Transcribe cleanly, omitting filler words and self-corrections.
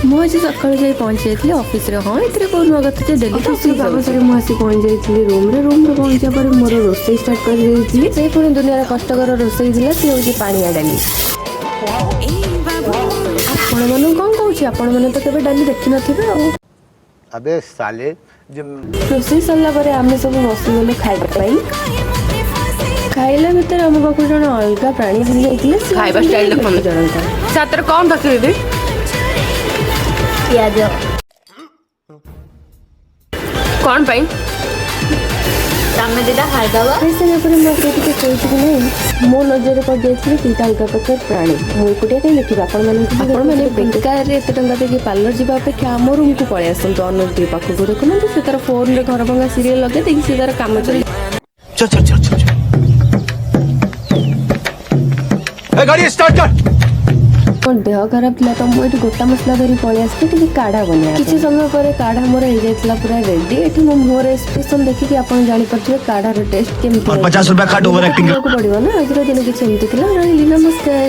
ମୁଁ ଆଜି ସକାଳୁ ଯାଇ ପହଞ୍ଚି ଯାଇଥିଲି ଅଫିସରେ। ହଁ ଏଥିରେ କୋଉ ନୂଆ କଥା ଯେ ଡେଲି ତ ଅଫିସରୁ କାମ ସାରି ମୁଁ ଆସି ପହଞ୍ଚି ଯାଇଥିଲି ରୁମ୍ରେ ପହଞ୍ଚିବା ପରେ ମୋର ରୋଷେଇ ଷ୍ଟାର୍ଟ କରିଦେଇଥିଲି। ସେଇ ପୁଣି ଦୁନିଆର କଷ୍ଟକର ରୋଷେଇ ଥିଲା, ସିଏ ହେଉଛି ପାଣିଆ ଡାଲି। ଆପଣମାନଙ୍କୁ କ'ଣ କହୁଛି, ଆପଣମାନେ ତ କେବେ ଡାଲି ଦେଖିନଥିବେ ଆଉ। अबे साले ରୋଷେଇ ସରିଲା ପରେ ଆମେ ସବୁ ବସିଗଲୁ ଖାଇବା ପାଇଁ। ଖାଇଲା ଭିତରେ ଆମ ପାଖକୁ ଜଣେ ଅଲଗା ପ୍ରାଣୀ ବୁଲି ଯାଇଥିଲେ। ଖାଇବା ଷ୍ଟାଇଲ ଦେଖନ୍ତୁ ଜଣଙ୍କର ସାତରେ କ'ଣ ପକେଇବି? ପିଆଜ। କ'ଣ ପାଇଁ? ତମେ ଦିଟା ଖାଇଦବ। ଖାଇସାରିଲା ପରେ ମୁଁ ଟିକେ କହୁଛି କି ନାହିଁ, ମୋ ନଜରରେ ପଡ଼ିଯାଇଥିଲେ ଦୁଇଟା ଅଲଗା ପ୍ରକାର ପ୍ରାଣୀ। ମୁଁ ଏକୁଟିଆ କାହିଁ ଦେଖିବି? ଆପଣମାନେ ବେକାରରେ ଏତେ ଟଙ୍କା ଦେଇକି ପାର୍ଲର ଯିବା ଅପେକ୍ଷା ଆମ ରୁମ୍କୁ ପଳେଇ ଆସନ୍ତୁ ଅନୁପ ଦି ପାଖକୁ। ଦେଖୁନାହାନ୍ତି ସେ ତାର ଫୋନରେ ଘର ଭଙ୍ଗା ସିରିଏଲ ଲଗେଇ ଦେଇକି ସେ ତାର କାମ ଚଲେଇ। चल चल चल चल गाड़ी स्टार्ट कर। ମୋ ଦେହ ଖରାପ ଥିଲା ତ ମୁଁ ଏଠି ଗୋଟା ମସଲା ଧରି ପଳେଇ ଆସିଲି ଟିକେ କାଢ଼ା ବନେଇବା। କିଛି ସମୟ ପରେ କାଢ଼ା ମୋର ହେଇଯାଇଥିଲା ପୁରା ରେଡି। ଏଠି ମୋ ମୁହଁର ଏକ୍ସପ୍ରେସନ ଦେଖିକି ଆପଣ ଜାଣିପାରୁଥିବେ କାଢ଼ାର ଟେଷ୍ଟ କେମିତି। 50 रुपया काट ओवर एक्टिंग ପଡ଼ିବ ନା। ଆଜିର ଦିନ କିଛି ଏମିତି ଥିଲା। ରହିଲି, ନମସ୍କାର।